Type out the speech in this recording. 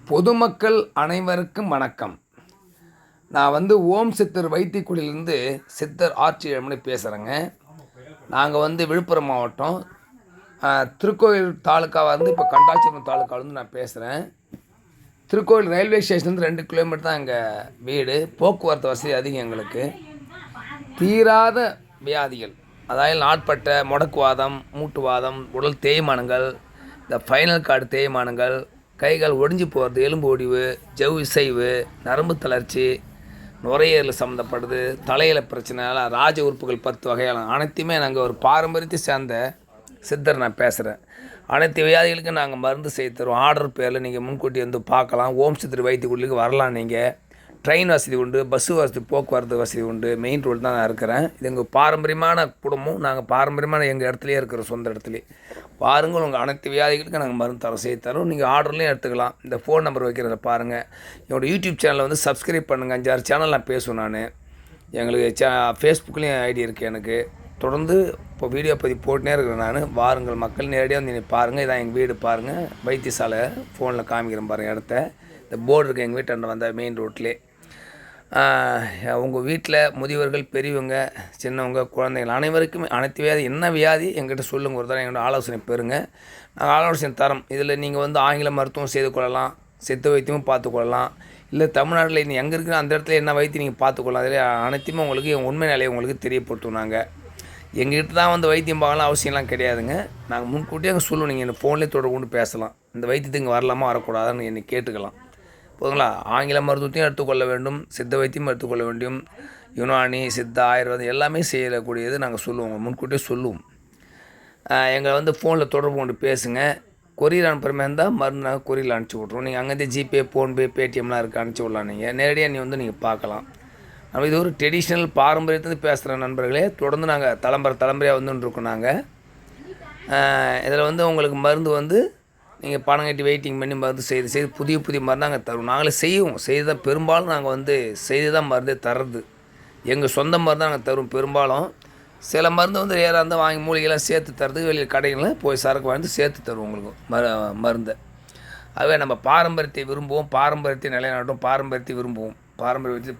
பொதுமக்கள் அனைவருக்கும் வணக்கம். நான் ஓம் சித்தர் வைத்தியக்குடியிலேருந்து சித்தர் ஆட்சியர்மணி பேசுகிறேங்க. நாங்கள் விழுப்புரம் மாவட்டம் திருக்கோயில் தாலுக்காவை இப்போ கண்டாச்சிபுரம் தாலுக்காவிலேருந்து நான் பேசுகிறேன். திருக்கோயில் ரயில்வே ஸ்டேஷன்லேருந்து 2 கிலோமீட்டர் தான் எங்கள் வீடு. போக்குவரத்து வசதி அதிகம் எங்களுக்கு. தீராத வியாதிகள், அதாவது நாட்பட்ட முடக்குவாதம், மூட்டுவாதம், உடல் தேய்மானங்கள், இந்த ஃபைனல் கார்டு தேய்மானங்கள், கைகள் ஒடிஞ்சு போகிறது, எலும்பு ஒடிவு, ஜவ் இசைவு, நரம்பு தளர்ச்சி, நுரையீரல் சம்மந்தப்படுது, தலையில் பிரச்சனை, ராஜ உறுப்புகள் 10 வகையான அனைத்துமே நாங்கள் ஒரு பாரம்பரியத்தை சேர்ந்த சித்தர் நான் பேசுகிறேன். அனைத்து வியாதிகளுக்கும் நாங்கள் மருந்து செய்து தருவோம். ஆர்டர் பேரில் நீங்கள் முன்கூட்டி பார்க்கலாம். ஓம் சித்தர் வைத்தியக்குடிலுக்கு வரலாம். நீங்கள் ட்ரெயின் வசதி உண்டு, பஸ்ஸு வசதி, போக்குவரத்து வசதி உண்டு. மெயின் ரோடு தான் நான் இருக்கிறேன். இது எங்கள் பாரம்பரியமான குடும்பம். நாங்கள் பாரம்பரியமான எங்கள் இடத்துலையே இருக்கிறோம், சொந்த இடத்துலையே. பாருங்கள், உங்கள் அனைத்து வியாதிகளுக்கும் நாங்கள் மருந்து செய்து தரோம். நீங்கள் ஆர்டர்லேயும் எடுத்துக்கலாம். இந்த ஃபோன் நம்பர் வைக்கிறத பாருங்கள். என்னோடய யூடியூப் சேனலில் சப்ஸ்கிரைப் பண்ணுங்கள். 5-6 சேனல் நான் பேசுவேன். நான் எங்களுக்கு ஃபேஸ்புக்லேயும் ஐடி இருக்குது எனக்கு. தொடர்ந்து இப்போ வீடியோ பதிவு போட்டுனே இருக்கிறேன் நான். வாருங்கள் மக்கள், நேரடியாக நீங்கள் பாருங்கள். இதான் எங்கள் வீடு பாருங்கள். வைத்தியசாலை ஃபோனில் காமிக்கிறேன் பாருங்கள் இடத்த. இந்த போர்டு இருக்குது எங்கள் வீட்டாண்ட வந்தால் மெயின் ரோட்லேயே. உங்கள் வீட்டில் முதியவர்கள், பெரியவங்க, சின்னவங்க, குழந்தைகள் அனைவருக்குமே அனைத்து வியாதி என்ன வியாதி எங்கிட்ட சொல்லுங்கள். ஒரு தரம் எங்களோட ஆலோசனை பெறுங்க. நாங்கள் ஆலோசனை தரோம். இதில் நீங்கள் ஆங்கில மருத்துவம் செய்து கொள்ளலாம், சித்த வைத்தியமும் பார்த்துக்கொள்ளலாம். இல்லை தமிழ்நாட்டில் இன்னும் எங்கே இருக்குன்னு அந்த இடத்துல என்ன வைத்தியம் நீங்கள் பார்த்துக்கொள்ளலாம். அதில் அனைத்துமே உங்களுக்கு உண்மை நிலையை உங்களுக்கு தெரியப்படுத்தும். நாங்கள் எங்ககிட்ட தான் வைத்தியம் பார்க்கலாம் அவசியம்லாம் கிடையாதுங்க. நாங்கள் முன்கூட்டியே அங்கே சொல்லுவோம். நீங்கள் இந்த ஃபோன்லேயே தொடர்பு கொண்டு பேசலாம். இந்த வைத்தியத்துக்கு வரலாமா வரக்கூடாதுன்னு என்னை கேட்டுக்கலாம். போதுங்களா? ஆங்கில மருத்துவத்தையும் எடுத்துக்கொள்ள வேண்டும், சித்த வைத்தியம் எடுத்துக்கொள்ள வேண்டும். யுனானி, சித்தா, ஆயுர்வேதம் எல்லாமே செய்யக்கூடியது நாங்கள் சொல்லுவோம். முன்கூட்டியே சொல்லுவோம். எங்களை ஃபோனில் தொடர்பு கொண்டு பேசுங்க. கொரியர் அனுப்புகிற மாதிரி இருந்தால் மருந்து நாங்கள் கொரியரில் அனுப்பிச்சி விட்ருவோம். நீங்கள் அங்கேருந்து ஜிபே, ஃபோன்பே, பேடிஎம்லாம் இருக்குது, அனுப்பிச்சி விடலாம். நீங்கள் நேரடியாக நீங்கள் பார்க்கலாம். நம்ம இது ஒரு ட்ரெடிஷ்னல் பாரம்பரியத்துலேருந்து பேசுகிற நண்பர்களே. தொடர்ந்து நாங்கள் தலைமுறையாக வந்துட்டுருக்கோம். நாங்கள் இதில் உங்களுக்கு மருந்து நீங்கள் பணம் கட்டி வெயிட்டிங் பண்ணி மருந்து செய்து புதிய மருந்து நாங்கள் தருவோம். நாங்களே செய்து தான் பெரும்பாலும் நாங்கள் செய்து தான் மருந்தே தர்றது. எங்கள் சொந்த மருந்து தான் நாங்கள் தருவோம் பெரும்பாலும். சில மருந்து ஏறாக இருந்தால் வாங்கி மூலிகைலாம் சேர்த்து தரதுக்கு வெளியில் கடைகளில் போய் சரக்கு வாங்கி சேர்த்து தருவோம் உங்களுக்கு மருந்தை. அதுவே நம்ம பாரம்பரியத்தை விரும்புவோம், பாரம்பரியத்தை நிலைநாட்டும், பாரம்பரியத்தை விரும்புவோம், பாரம்பரியத்தை